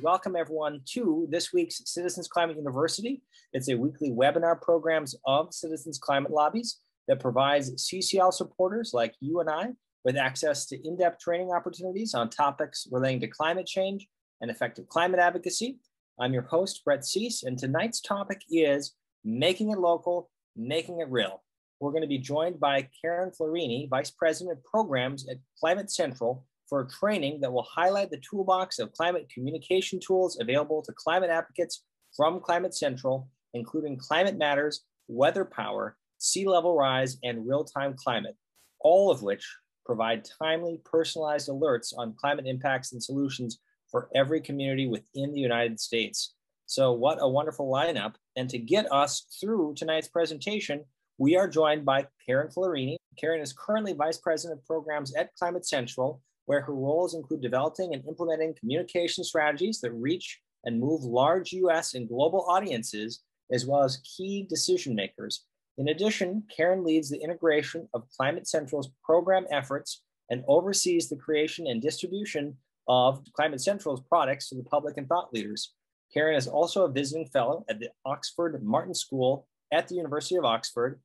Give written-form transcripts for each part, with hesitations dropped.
welcome everyone to this week's Citizens Climate University. It's a weekly webinar programs of Citizens Climate Lobbies that provides CCL supporters like you and I with access to in-depth training opportunities on topics relating to climate change and effective climate advocacy. I'm your host, Brett Cease, and tonight's topic is making it local, making it real. We're going to be joined by Karen Florini, Vice President of Programs at Climate Central, for a training that will highlight the toolbox of climate communication tools available to climate advocates from Climate Central, including Climate Matters, WeatherPower, Sea Level Rise, and Real-Time Climate, all of which provide timely, personalized alerts on climate impacts and solutions for every community within the United States. So what a wonderful lineup. And to get us through tonight's presentation, we are joined by Karen Florini. Karen is currently Vice President of Programs at Climate Central, where her roles include developing and implementing communication strategies that reach and move large US and global audiences, as well as key decision makers. In addition, Karen leads the integration of Climate Central's program efforts and oversees the creation and distribution of Climate Central's products to the public and thought leaders. Karen is also a visiting fellow at the Oxford Martin School at the University of Oxford.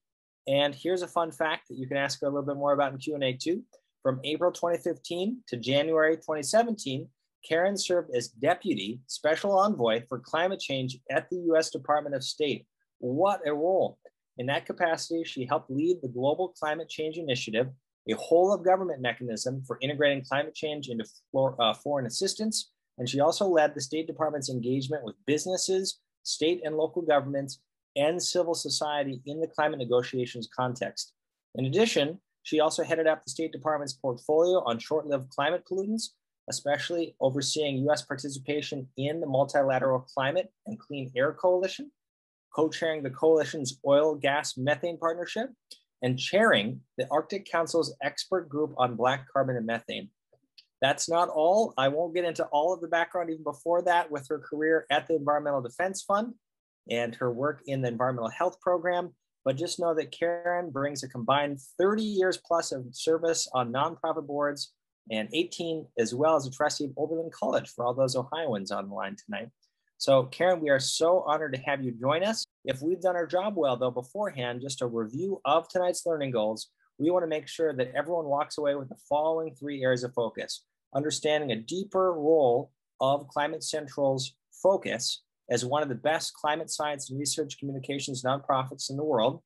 And here's a fun fact that you can ask her a little bit more about in Q&A too. From April 2015 to January 2017, Karen served as Deputy Special Envoy for Climate Change at the US Department of State. What a role. In that capacity, she helped lead the Global Climate Change Initiative, a whole of government mechanism for integrating climate change into foreign assistance. And she also led the State Department's engagement with businesses, state and local governments, and civil society in the climate negotiations context. In addition, she also headed up the State Department's portfolio on short-lived climate pollutants, especially overseeing US participation in the Multilateral Climate and Clean Air Coalition, co-chairing the coalition's oil, gas, methane partnership, and chairing the Arctic Council's expert group on black carbon and methane. That's not all. I won't get into all of the background even before that with her career at the Environmental Defense Fund and her work in the Environmental Health Program. But just know that Karen brings a combined 30 years plus of service on nonprofit boards and 18 as well as a trustee of Oberlin College for all those Ohioans on the line tonight. So Karen, we are so honored to have you join us. If we've done our job well though beforehand, just a review of tonight's learning goals, we want to make sure that everyone walks away with the following 3 areas of focus: understanding a deeper role of Climate Central's focus as one of the best climate science and research communications nonprofits in the world,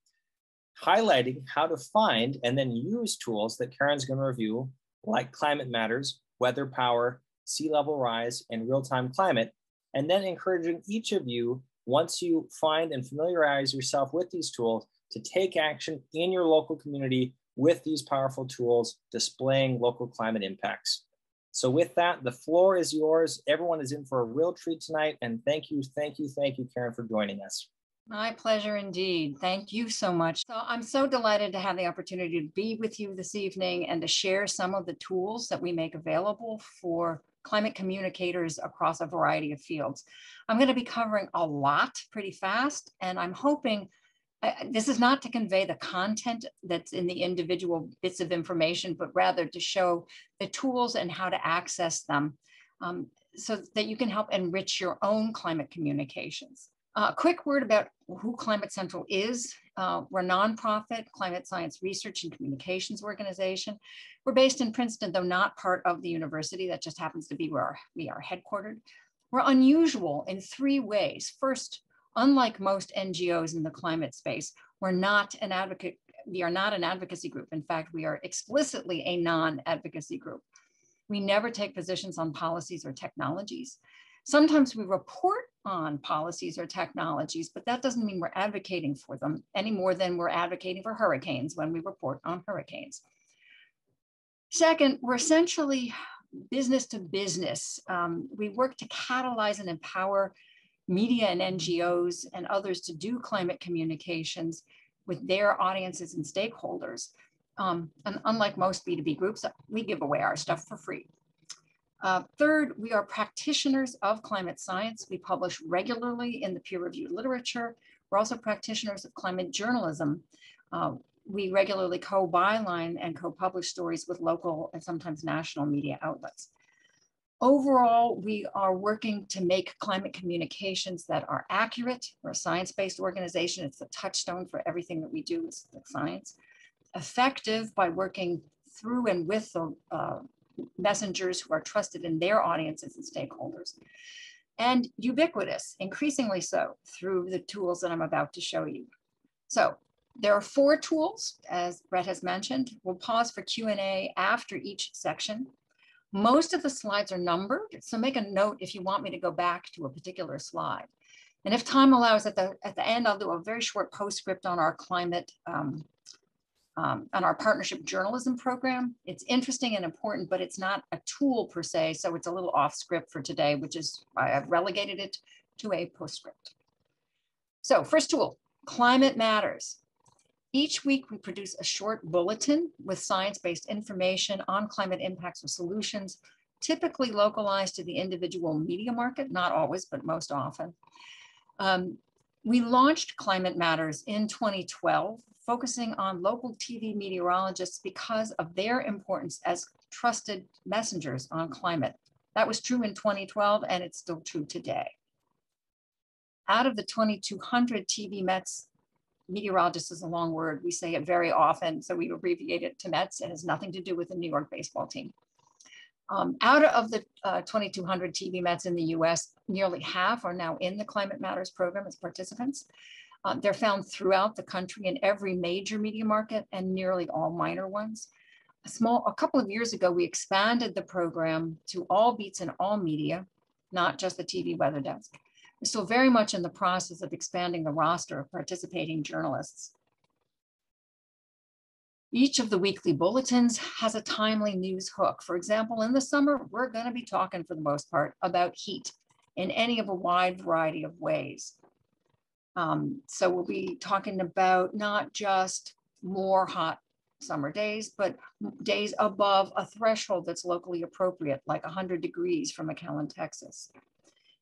highlighting how to find and then use tools that Karen's going to review, like Climate Matters, WeatherPower, Sea Level Rise, and Real-Time Climate, and then encouraging each of you, once you find and familiarize yourself with these tools, to take action in your local community with these powerful tools, displaying local climate impacts. So with that, the floor is yours. Everyone is in for a real treat tonight. And thank you, Karen, for joining us. My pleasure indeed. Thank you so much. So I'm so delighted to have the opportunity to be with you this evening and to share some of the tools that we make available for climate communicators across a variety of fields. I'm going to be covering a lot pretty fast, and I'm hoping this is not to convey the content that's in the individual bits of information, but rather to show the tools and how to access them so that you can help enrich your own climate communications. A quick word about who Climate Central is. We're a nonprofit climate science research and communications organization. We're based in Princeton, though not part of the university. That just happens to be where we are headquartered. We're unusual in 3 ways. First, unlike most NGOs in the climate space, we are not an advocacy group. In fact, we are explicitly a non-advocacy group. We never take positions on policies or technologies. Sometimes we report on policies or technologies, but that doesn't mean we're advocating for them any more than we're advocating for hurricanes when we report on hurricanes. Second, we're essentially business to business. We work to catalyze and empower media and NGOs and others to do climate communications with their audiences and stakeholders. And unlike most B2B groups, we give away our stuff for free. Third, we are practitioners of climate science. We publish regularly in the peer-reviewed literature. We're also practitioners of climate journalism. We regularly co-byline and co-publish stories with local and sometimes national media outlets. Overall, we are working to make climate communications that are accurate. We're a science-based organization. It's the touchstone for everything that we do is the science. Effective by working through and with the messengers who are trusted in their audiences and stakeholders. And ubiquitous, increasingly so, through the tools that I'm about to show you. So there are 4 tools, as Brett has mentioned. We'll pause for Q&A after each section. Most of the slides are numbered, so make a note if you want me to go back to a particular slide. And if time allows, at the end, I'll do a very short postscript on our climate, on our partnership journalism program. It's interesting and important, but it's not a tool per se, so it's a little off script for today, which is why I've relegated it to a postscript. So first tool, Climate Matters. Each week, we produce a short bulletin with science-based information on climate impacts or solutions, typically localized to the individual media market, not always, but most often. We launched Climate Matters in 2012, focusing on local TV meteorologists because of their importance as trusted messengers on climate. That was true in 2012, and it's still true today. Out of the 2,200 TV meteorologist is a long word. We say it very often, so we abbreviate it to METS. It has nothing to do with the New York baseball team. Out of the 2,200 TV METs in the US, nearly half are now in the Climate Matters program as participants. They're found throughout the country in every major media market and nearly all minor ones. A couple of years ago, we expanded the program to all beats in all media, not just the TV weather desk. We're still very much in the process of expanding the roster of participating journalists. Each of the weekly bulletins has a timely news hook. For example, in the summer, we're going to be talking for the most part about heat in any of a wide variety of ways. So we'll be talking about not just more hot summer days, but days above a threshold that's locally appropriate, like 100 degrees for McAllen, Texas.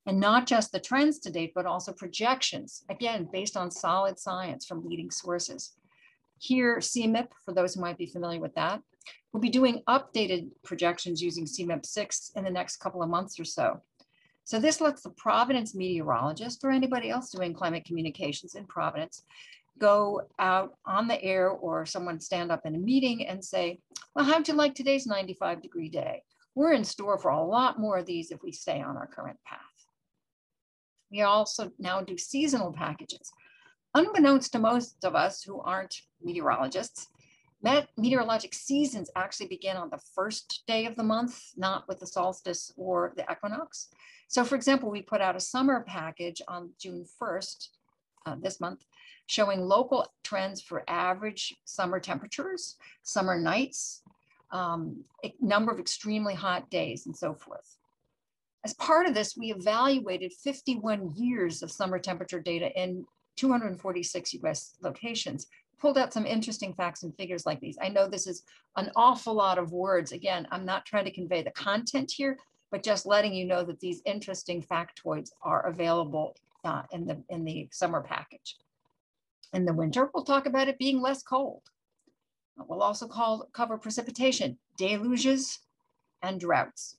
And not just the trends to date, but also projections, again, based on solid science from leading sources. Here, CMIP, for those who might be familiar with that, we'll be doing updated projections using CMIP 6 in the next couple of months or so. So this lets the Providence meteorologist or anybody else doing climate communications in Providence go out on the air or someone stand up in a meeting and say, well, how'd you like today's 95-degree day? We're in store for a lot more of these if we stay on our current path. We also now do seasonal packages. Unbeknownst to most of us who aren't meteorologists, meteorologic seasons actually begin on the first day of the month, not with the solstice or the equinox. So for example, we put out a summer package on June 1st, this month, showing local trends for average summer temperatures, summer nights, a number of extremely hot days, and so forth. As part of this, we evaluated 51 years of summer temperature data in 246 US locations, pulled out some interesting facts and figures like these. I know this is an awful lot of words. Again, I'm not trying to convey the content here, but just letting you know that these interesting factoids are available in the summer package. In the winter, we'll talk about it being less cold. We'll also cover precipitation, deluges, and droughts.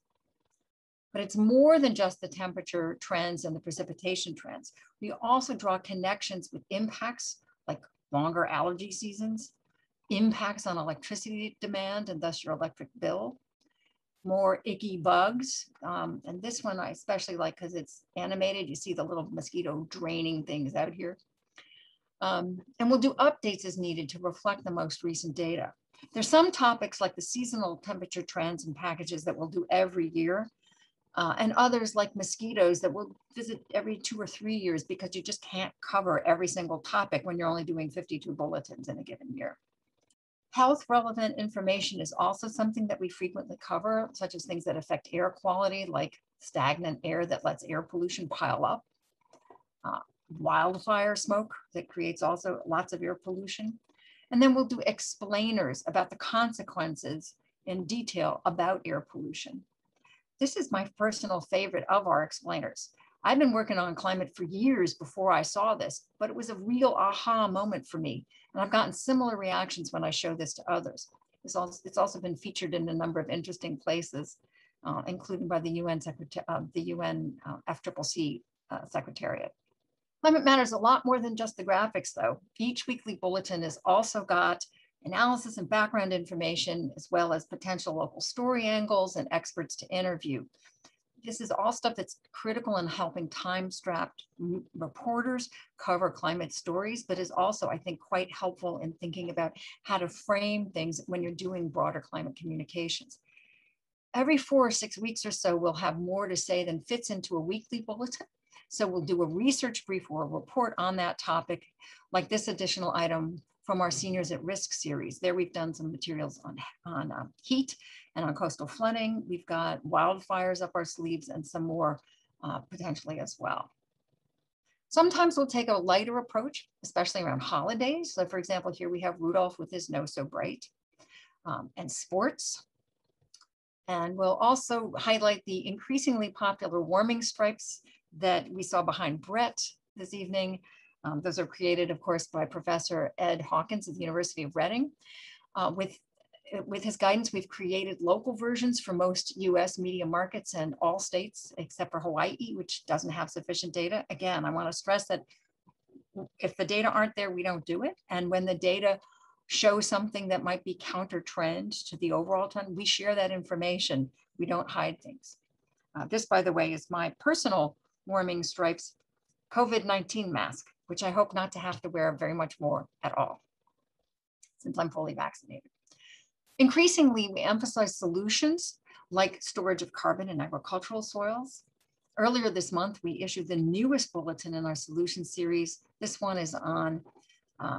But it's more than just the temperature trends and the precipitation trends. We also draw connections with impacts like longer allergy seasons, impacts on electricity demand and thus your electric bill, more icky bugs. And this one I especially like because it's animated. You see the little mosquito draining things out here. And we'll do updates as needed to reflect the most recent data. There's some topics like the seasonal temperature trends and packages that we'll do every year. And others like mosquitoes that we'll visit every 2 or 3 years because you just can't cover every single topic when you're only doing 52 bulletins in a given year. Health relevant information is also something that we frequently cover, such as things that affect air quality, like stagnant air that lets air pollution pile up, wildfire smoke that creates also lots of air pollution. And then we'll do explainers about the consequences in detail about air pollution. This is my personal favorite of our explainers. I've been working on climate for years before I saw this, but it was a real aha moment for me. And I've gotten similar reactions when I show this to others. It's also been featured in a number of interesting places, including by the UN FCCC Secretariat. Climate matters a lot more than just the graphics, though. Each weekly bulletin has also got analysis and background information, as well as potential local story angles and experts to interview. This is all stuff that's critical in helping time-strapped reporters cover climate stories, but is also, I think, quite helpful in thinking about how to frame things when you're doing broader climate communications. Every 4 or 6 weeks or so, we'll have more to say than fits into a weekly bulletin. So we'll do a research brief or a report on that topic, like this additional item from our Seniors at Risk series. There we've done some materials on heat and on coastal flooding. We've got wildfires up our sleeves and some more potentially as well. Sometimes we'll take a lighter approach, especially around holidays. So for example, here we have Rudolph with his No So Bright, and sports. And we'll also highlight the increasingly popular warming stripes that we saw behind Brett this evening. Those are created, of course, by Professor Ed Hawkins at the University of Reading. With his guidance, we've created local versions for most US media markets and all states except for Hawaii, which doesn't have sufficient data. Again, I want to stress that if the data aren't there, we don't do it. And when the data show something that might be counter trend to the overall trend, we share that information. We don't hide things. This, by the way, is my personal warming stripes COVID-19 mask, which I hope not to have to wear very much more at all, since I'm fully vaccinated. Increasingly, we emphasize solutions like storage of carbon in agricultural soils. Earlier this month, we issued the newest bulletin in our solution series. This one is on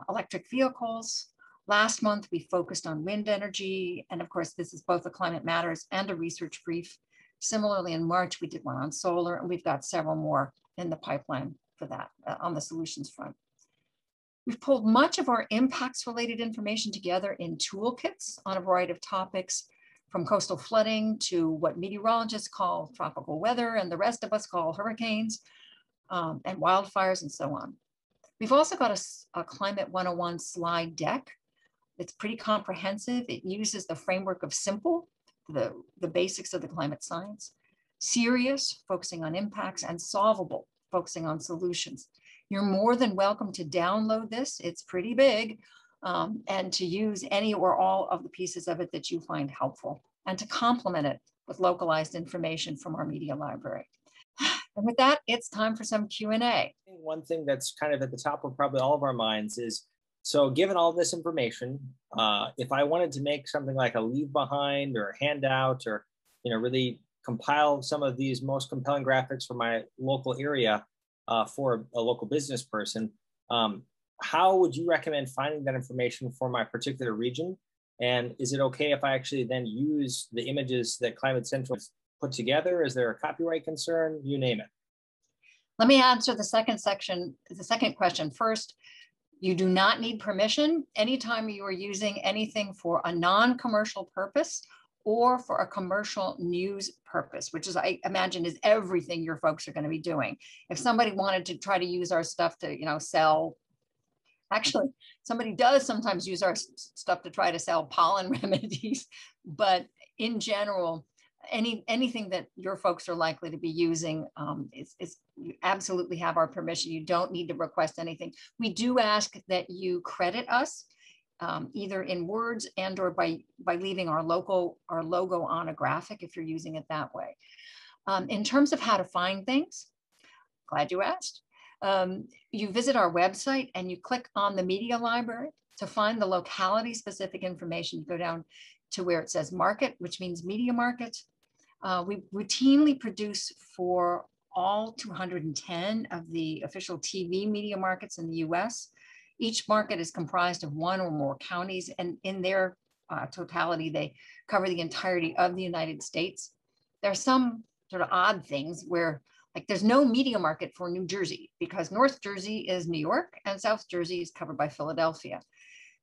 electric vehicles. Last month, we focused on wind energy. And of course, this is both a Climate Matters and a research brief. Similarly, in March, we did one on solar, and we've got several more in the pipeline for that on the solutions front. We've pulled much of our impacts-related information together in toolkits on a variety of topics, from coastal flooding to what meteorologists call tropical weather and the rest of us call hurricanes, and wildfires and so on. We've also got a Climate 101 slide deck. It's pretty comprehensive. It uses the framework of SIMPLE, the basics of the climate science, serious, focusing on impacts, and solvable, focusing on solutions. You're more than welcome to download this. It's pretty big, and to use any or all of the pieces of it that you find helpful, and to complement it with localized information from our media library. And with that, it's time for some Q&A. One thing that's kind of at the top of probably all of our minds is, so given all this information, if I wanted to make something like a leave behind or a handout, or really compile some of these most compelling graphics for my local area for a local business person, how would you recommend finding that information for my particular region? And is it okay if I actually then use the images that Climate Central has put together? Is there a copyright concern? You name it. Let me answer the second question first. You do not need permission anytime you are using anything for a non-commercial purpose or for a commercial news purpose, which is, I imagine, is everything your folks are going to be doing. If somebody wanted to try to use our stuff to, sell, actually, somebody does sometimes use our stuff to try to sell pollen remedies, but in general, anything that your folks are likely to be using you absolutely have our permission. You don't need to request anything. We do ask that you credit us either in words and or by leaving our logo on a graphic if you're using it that way. In terms of how to find things, glad you asked. You visit our website and you click on the media library to find the locality specific information. You go down to where it says market, which means media market. We routinely produce for all 210 of the official TV media markets in the US. Each market is comprised of one or more counties, and in their totality, they cover the entirety of the United States. There are some sort of odd things where, like, there's no media market for New Jersey because North Jersey is New York and South Jersey is covered by Philadelphia.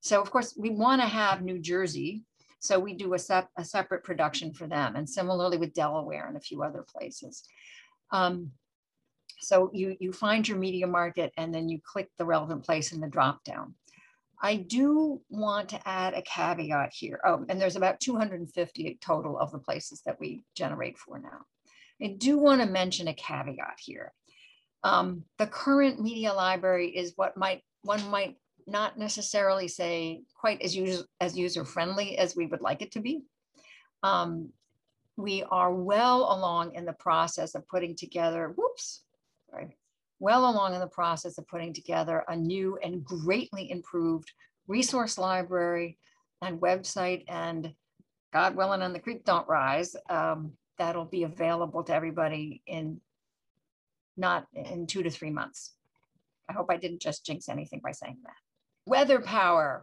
So of course we want to have New Jersey, so we do a separate production for them, and similarly with Delaware and a few other places. So you find your media market and then you click the relevant place in the drop down. I do want to add a caveat here. Oh, and there's about 250 total of the places that we generate for now. I do want to mention a caveat here. The current media library is what one might not necessarily say quite as user-friendly as we would like it to be. We are well along in the process of putting together, well along in the process of putting together a new and greatly improved resource library and website, and God willing and the creek don't rise, that'll be available to everybody in 2 to 3 months. I hope I didn't just jinx anything by saying that. WeatherPower.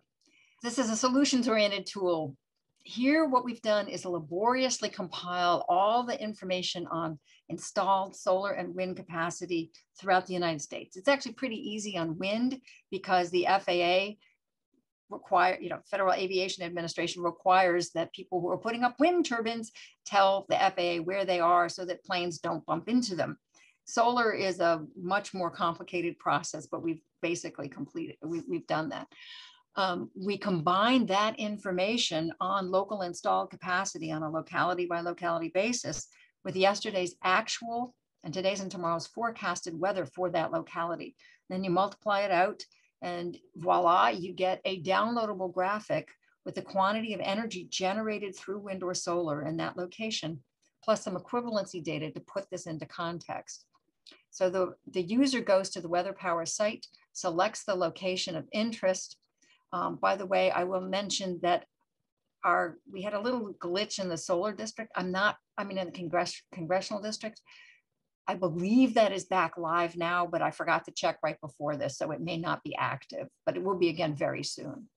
This is a solutions-oriented tool. Here, what we've done is laboriously compile all the information on installed solar and wind capacity throughout the United States. It's actually pretty easy on wind because the FAA Federal Aviation Administration requires that people who are putting up wind turbines tell the FAA where they are so that planes don't bump into them. Solar is a much more complicated process, but we've basically completed, we've done that. We combine that information on local installed capacity on a locality by locality basis with yesterday's actual and today's and tomorrow's forecasted weather for that locality. Then you multiply it out and voila, you get a downloadable graphic with the quantity of energy generated through wind or solar in that location, plus some equivalency data to put this into context. So the user goes to the WeatherPower site, selects the location of interest. By the way, I will mention that we had a little glitch in the solar district. in the congressional district. I believe that is back live now, but I forgot to check right before this, so it may not be active, but it will be again very soon.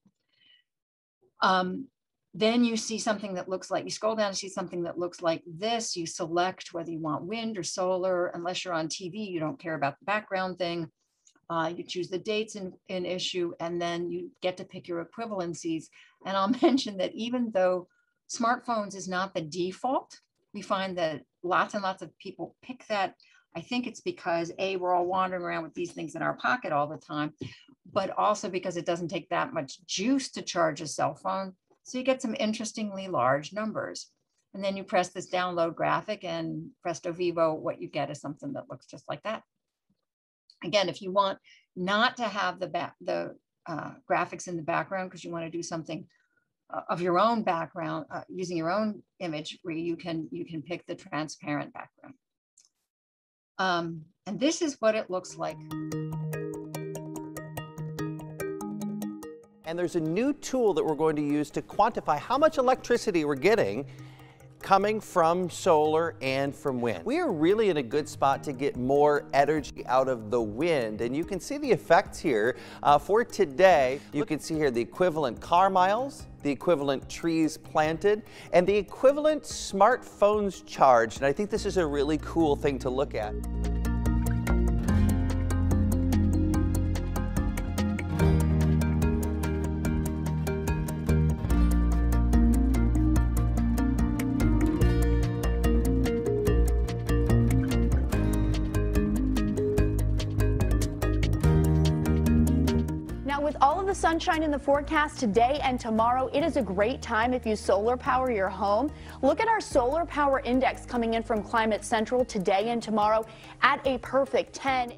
Then you see something that looks like, you scroll down and see something that looks like this. You select whether you want wind or solar. Unless you're on TV, you don't care about the background thing. You choose the dates in issue, and then you get to pick your equivalencies. And I'll mention that even though smartphones is not the default, we find that lots and lots of people pick that. I think it's because we're all wandering around with these things in our pocket all the time, but also because it doesn't take that much juice to charge a cell phone. So you get some interestingly large numbers. And then you press this download graphic, and presto vivo, what you get is something that looks just like that. Again, if you want not to have the graphics in the background because you want to do something of your own background using your own image, where you can pick the transparent background. And this is what it looks like. And there's a new tool that we're going to use to quantify how much electricity we're getting coming from solar and from wind. We are really in a good spot to get more energy out of the wind, and you can see the effects here for today. You can see here the equivalent car miles, the equivalent trees planted, and the equivalent smartphones charged. And I think this is a really cool thing to look at. With all of the sunshine in the forecast today and tomorrow, it is a great time if you solar power your home. Look at our solar power index coming in from Climate Central today and tomorrow at a perfect 10.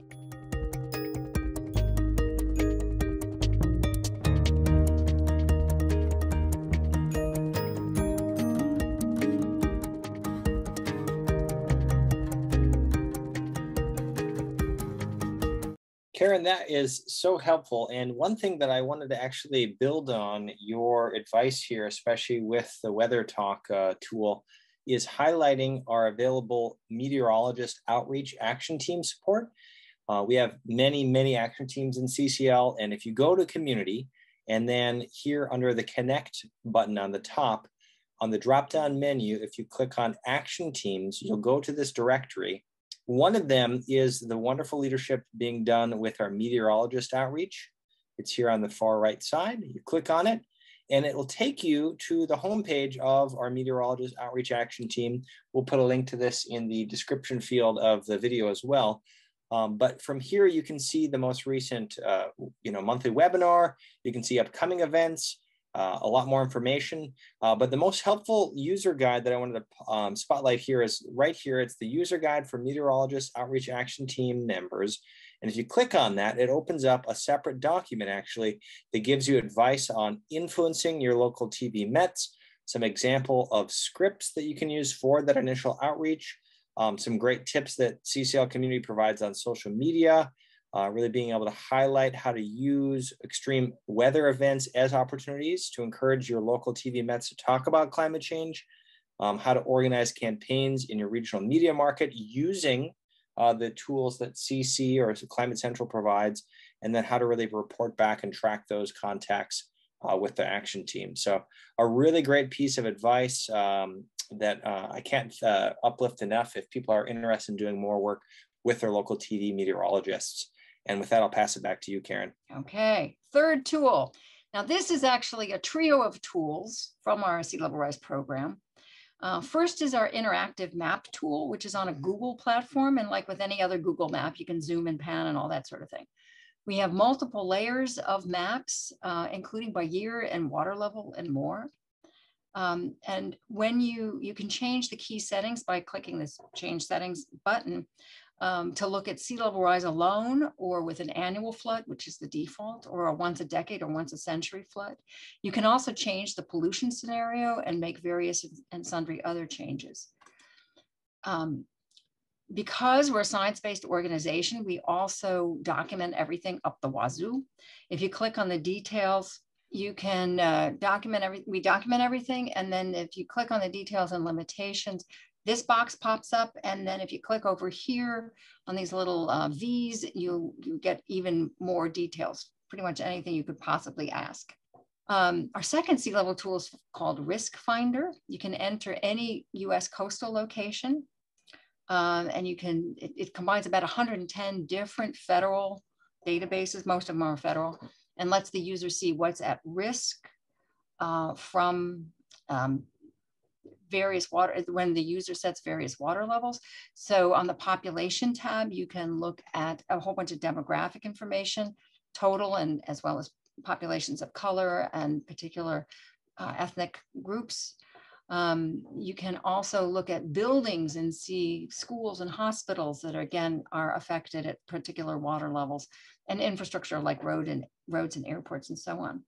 Karen, that is so helpful. And one thing that I wanted to actually build on your advice here, especially with the Weather Talk tool, is highlighting our available meteorologist outreach action team support. We have many action teams in CCL. And if you go to community and then here under the connect button on the top, on the drop-down menu, if you click on action teams, you'll go to this directory. One of them is the wonderful leadership being done with our meteorologist outreach. It's here on the far right side. You click on it, and it will take you to the homepage of our meteorologist outreach action team. We'll put a link to this in the description field of the video as well. But from here, you can see the most recent, monthly webinar. You can see upcoming events, a lot more information. But the most helpful user guide that I wanted to spotlight here is right here. It's the user guide for meteorologists, outreach action team members. And if you click on that, it opens up a separate document actually that gives you advice on influencing your local TV METs, some example of scripts that you can use for that initial outreach, some great tips that CCL community provides on social media, really being able to highlight how to use extreme weather events as opportunities to encourage your local TV METs to talk about climate change, how to organize campaigns in your regional media market using the tools that CC or Climate Central provides, and then how to really report back and track those contacts with the action team. So a really great piece of advice that I can't uplift enough if people are interested in doing more work with their local TV meteorologists. And with that, I'll pass it back to you, Karen. Okay, third tool. Now this is actually a trio of tools from our Sea Level Rise program. First is our interactive map tool, which is on a Google platform. And like with any other Google map, you can zoom and pan and all that sort of thing. We have multiple layers of maps, including by year and water level and more. And when you can change the key settings by clicking this change settings button to look at sea level rise alone or with an annual flood, which is the default, or a once a decade or once a century flood. You can also change the pollution scenario and make various and sundry other changes. Because we're a science-based organization, we also document everything up the wazoo. If you click on the details, you can we document everything. And then if you click on the details and limitations, this box pops up. And then if you click over here on these little V's, you get even more details, pretty much anything you could possibly ask. Our second sea level tool is called Risk Finder. You can enter any US coastal location. And it combines about 110 different federal databases, most of them are federal, and lets the user see what's at risk from various water, when the user sets various water levels. So on the population tab, you can look at a whole bunch of demographic information, total and as well as populations of color and particular ethnic groups. You can also look at buildings and see schools and hospitals that again are affected at particular water levels, and infrastructure like roads and airports and so on.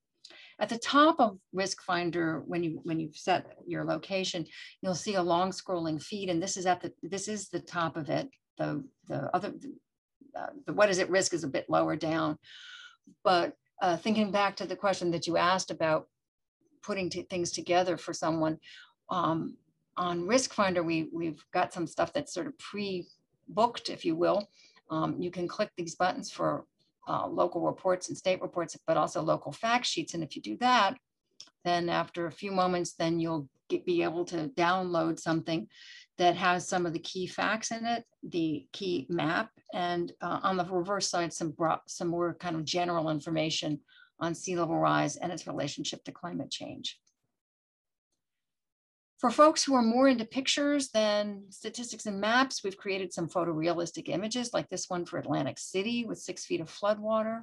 At the top of Risk Finder, when you've set your location, you'll see a long scrolling feed, and this is the top of it. The what is at risk is a bit lower down. But thinking back to the question that you asked about putting things together for someone, on Risk Finder, we've got some stuff that's sort of pre-booked, if you will. You can click these buttons for local reports and state reports, but also local fact sheets. And if you do that, then after a few moments, then you'll be able to download something that has some of the key facts in it, the key map, and on the reverse side, some more kind of general information on sea level rise and its relationship to climate change. For folks who are more into pictures than statistics and maps, we've created some photorealistic images like this one for Atlantic City with 6 feet of floodwater,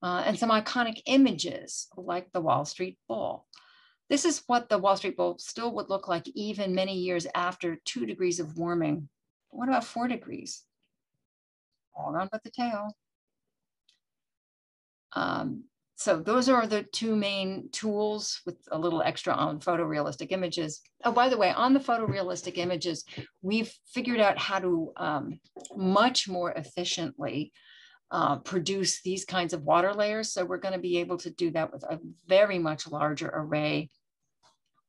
and some iconic images like the Wall Street Bull. This is what the Wall Street Bull still would look like even many years after 2 degrees of warming. What about 4 degrees? All around but the tail. So those are the two main tools with a little extra on photorealistic images. Oh, by the way, on the photorealistic images, we've figured out how to much more efficiently produce these kinds of water layers. So we're going to be able to do that with a very much larger array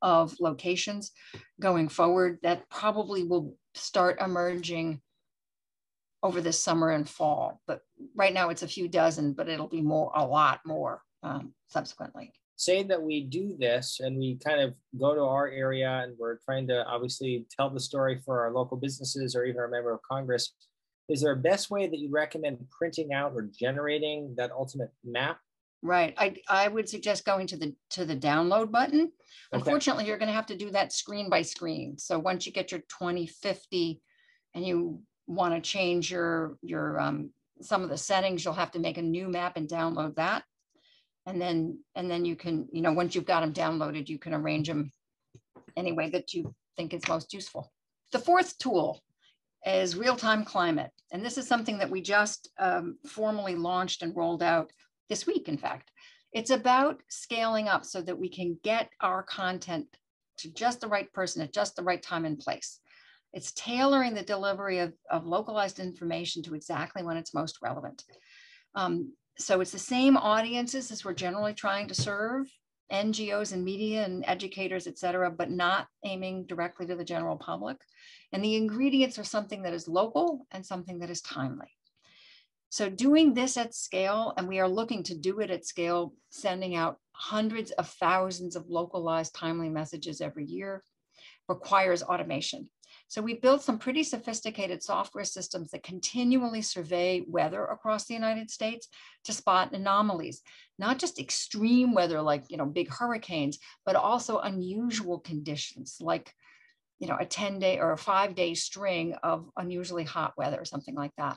of locations going forward that probably will start emerging over this summer and fall. But right now it's a few dozen, but it'll be a lot more subsequently. Say that we do this and we kind of go to our area and we're trying to obviously tell the story for our local businesses or even our member of Congress. Is there a best way that you recommend printing out or generating that ultimate map? Right. I would suggest going to the download button. Okay. Unfortunately, you're going to have to do that screen by screen. So once you get your 2050 and you want to change your some of the settings, you'll have to make a new map and download that. And then you can, once you've got them downloaded, you can arrange them any way that you think is most useful. The fourth tool is Real-Time Climate. And this is something that we just formally launched and rolled out this week, in fact. It's about scaling up so that we can get our content to just the right person at just the right time and place. It's tailoring the delivery of localized information to exactly when it's most relevant. So it's the same audiences as we're generally trying to serve, NGOs and media and educators, et cetera, but not aiming directly to the general public. And the ingredients are something that is local and something that is timely. So doing this at scale, and we are looking to do it at scale, sending out hundreds of thousands of localized timely messages every year, requires automation. So we built some pretty sophisticated software systems that continually survey weather across the United States to spot anomalies, not just extreme weather like, big hurricanes, but also unusual conditions like, a 10-day or a 5-day string of unusually hot weather or something like that.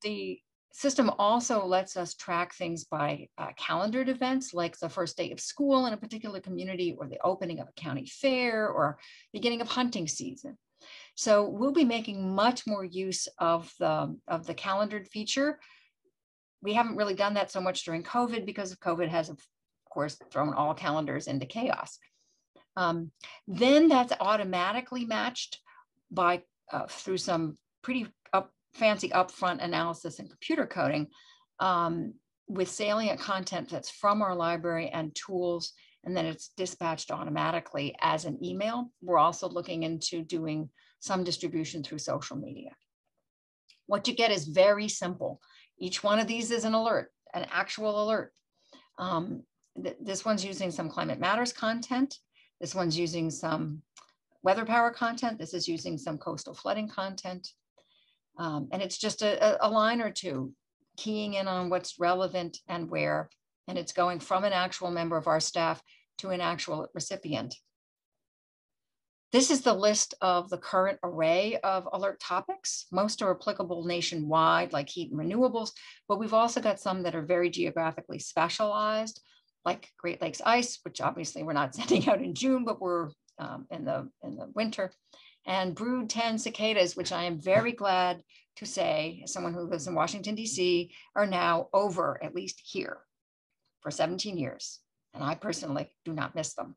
The system also lets us track things by calendared events, like the first day of school in a particular community, or the opening of a county fair, or beginning of hunting season. So we'll be making much more use of the calendared feature. We haven't really done that so much during COVID because COVID has, of course, thrown all calendars into chaos. Then that's automatically matched by through some pretty fancy upfront analysis and computer coding with salient content that's from our library and tools, and then it's dispatched automatically as an email. We're also looking into doing some distribution through social media. What you get is very simple. Each one of these is an alert, an actual alert. This one's using some Climate Matters content. This one's using some WeatherPower content. This is using some coastal flooding content. And it's just a line or two, keying in on what's relevant and where, and it's going from an actual member of our staff to an actual recipient. This is the list of the current array of alert topics. Most are applicable nationwide, like heat and renewables, but we've also got some that are very geographically specialized, like Great Lakes ice, which obviously we're not sending out in June, but we're in the winter. And brood 10 cicadas, which I am very glad to say, as someone who lives in Washington, D.C., are now over, at least here, for 17 years. And I personally do not miss them.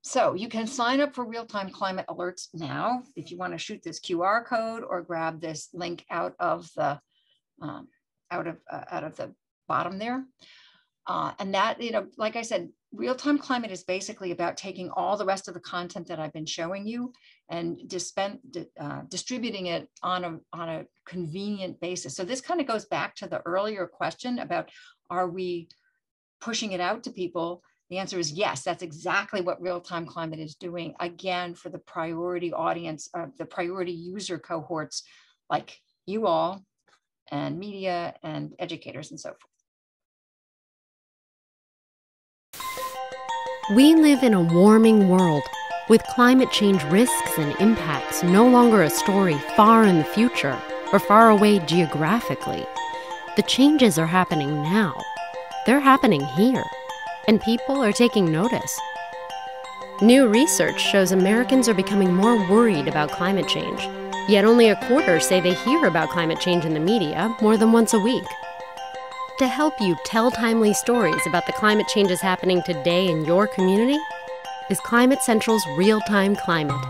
So you can sign up for Real-Time Climate Alerts now if you want to shoot this QR code or grab this link out of the bottom there. And that, like I said, Real-Time Climate is basically about taking all the rest of the content that I've been showing you and distributing it on a convenient basis. So this kind of goes back to the earlier question about, are we pushing it out to people? The answer is yes. That's exactly what Real-Time Climate is doing, again, for the priority audience, the priority user cohorts like you all, and media and educators and so forth. We live in a warming world, with climate change risks and impacts no longer a story far in the future or far away geographically. The changes are happening now. They're happening here, and people are taking notice. New research shows Americans are becoming more worried about climate change, yet only a quarter say they hear about climate change in the media more than once a week. To help you tell timely stories about the climate changes happening today in your community is Climate Central's Real-Time Climate.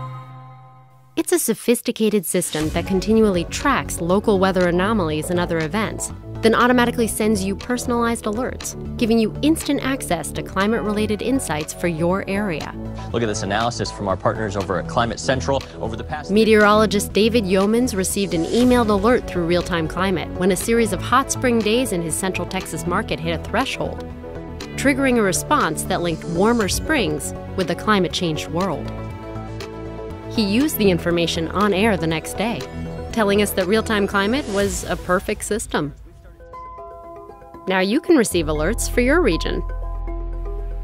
It's a sophisticated system that continually tracks local weather anomalies and other events, then automatically sends you personalized alerts, giving you instant access to climate-related insights for your area. Look at this analysis from our partners over at Climate Central. Over the past Meteorologist David Yeomans received an emailed alert through Real-Time Climate when a series of hot spring days in his Central Texas market hit a threshold, triggering a response that linked warmer springs with the climate-changed world. He used the information on air the next day, telling us that Real-Time Climate was a perfect system. Now you can receive alerts for your region.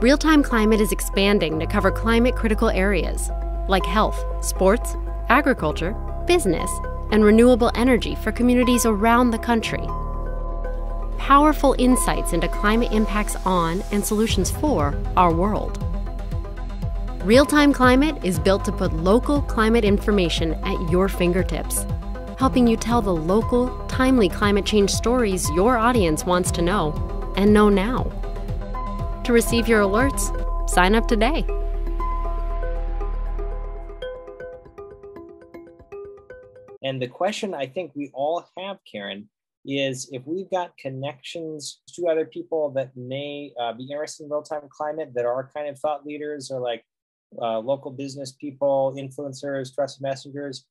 Real-Time Climate is expanding to cover climate-critical areas like health, sports, agriculture, business, and renewable energy for communities around the country. Powerful insights into climate impacts on and solutions for our world. Realtime Climate is built to put local climate information at your fingertips, helping you tell the local, timely climate change stories your audience wants to know and know now. To receive your alerts, sign up today. And the question I think we all have, Karen, is if we've got connections to other people that may be interested in real-time climate, that are kind of thought leaders or like local business people, influencers, trusted messengers,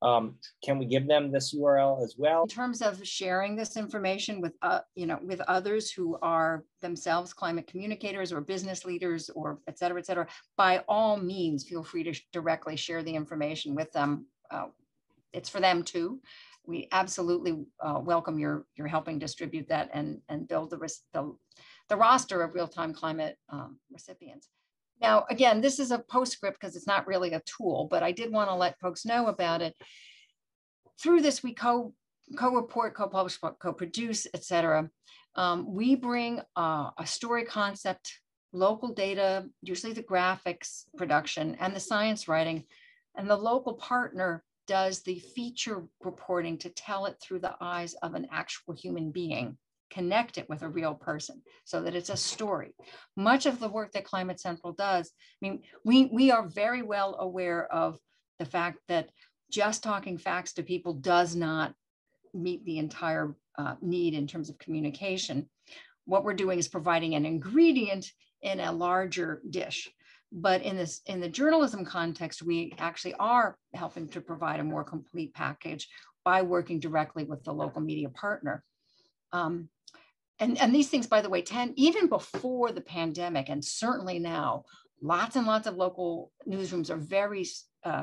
can we give them this URL as well? In terms of sharing this information with, with others who are themselves climate communicators or business leaders or et cetera, by all means, feel free to directly share the information with them. It's for them too. We absolutely welcome your helping distribute that and build the roster of real-time climate recipients. Now, again, this is a postscript because it's not really a tool, but I did want to let folks know about it. Through this, we co-report, co-publish, co-produce, et cetera. We bring a story concept, local data, usually the graphics production and the science writing, and the local partner does the feature reporting to tell it through the eyes of an actual human being, connect it with a real person so that it's a story. Much of the work that Climate Central does, I mean, we are very well aware of the fact that just talking facts to people does not meet the entire need in terms of communication. What we're doing is providing an ingredient in a larger dish. But in the journalism context, we actually are helping to provide a more complete package by working directly with the local media partner. And these things, by the way, even before the pandemic, and certainly now, lots and lots of local newsrooms are very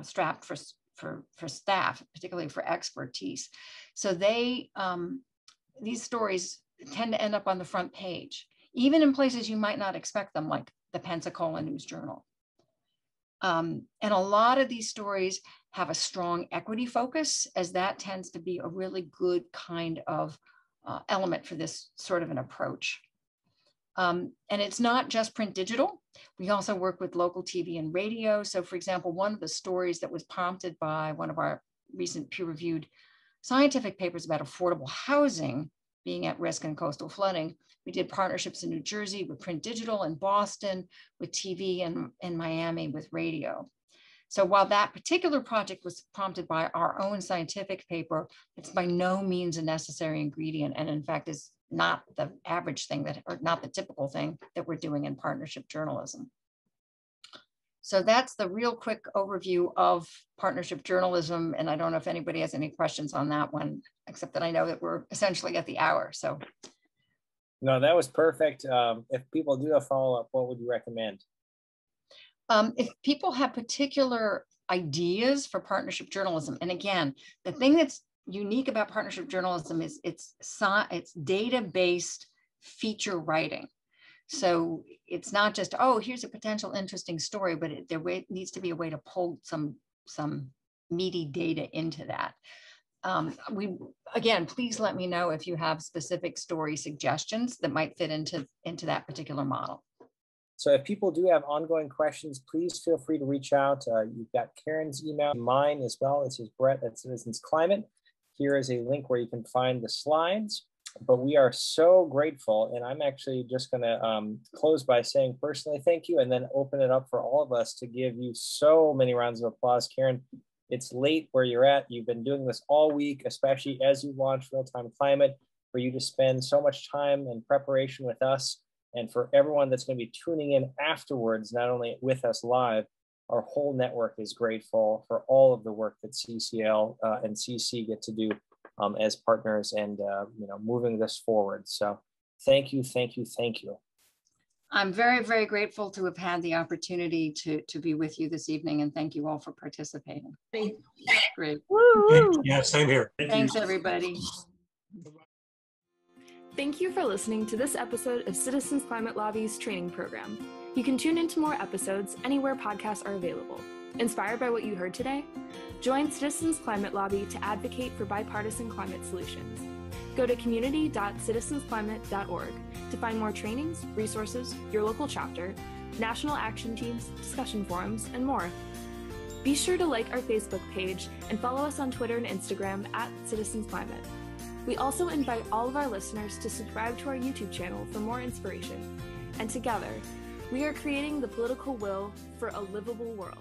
strapped for staff, particularly for expertise. So these stories tend to end up on the front page, even in places you might not expect them, like the Pensacola News Journal. And a lot of these stories have a strong equity focus, as that tends to be a really good kind of element for this sort of an approach. And it's not just print digital. We also work with local TV and radio. So for example, one of the stories that was prompted by one of our recent peer-reviewed scientific papers about affordable housing being at risk in coastal flooding, we did partnerships in New Jersey with print digital, in Boston with TV, and in Miami with radio. So while that particular project was prompted by our own scientific paper, it's by no means a necessary ingredient, and in fact is not the average thing or not the typical thing that we're doing in partnership journalism. So that's the real quick overview of partnership journalism. And I don't know if anybody has any questions on that one, except that I know that we're essentially at the hour. So. No, that was perfect. If people do a follow-up, what would you recommend? If people have particular ideas for partnership journalism, and again, the thing that's unique about partnership journalism is it's data-based feature writing. So it's not just, oh, here's a potential interesting story, but there needs to be a way to pull some meaty data into that. Again, please let me know if you have specific story suggestions that might fit into that particular model. So if people do have ongoing questions, please feel free to reach out. You've got Karen's email, mine as well. This is Brett at Citizens Climate. Here is a link where you can find the slides. But we are so grateful, and I'm actually just going to close by saying personally thank you, and then open it up for all of us to give you so many rounds of applause. Karen, it's late where you're at. You've been doing this all week, especially as you launch Real-Time Climate, for you to spend so much time in preparation with us, and for everyone that's going to be tuning in afterwards, not only with us live. Our whole network is grateful for all of the work that CCL and CC get to do as partners and moving this forward. So thank you, thank you, thank you. I'm very, very grateful to have had the opportunity to be with you this evening, and thank you all for participating. Great. Yeah, same here. Thanks, everybody. Thank you for listening to this episode of Citizens Climate Lobby's training program. You can tune into more episodes anywhere podcasts are available. Inspired by what you heard today? Join Citizens Climate Lobby to advocate for bipartisan climate solutions. Go to community.citizensclimate.org to find more trainings, resources, your local chapter, national action teams, discussion forums, and more. Be sure to like our Facebook page and follow us on Twitter and Instagram @Citizens Climate. We also invite all of our listeners to subscribe to our YouTube channel for more inspiration. And together, we are creating the political will for a livable world.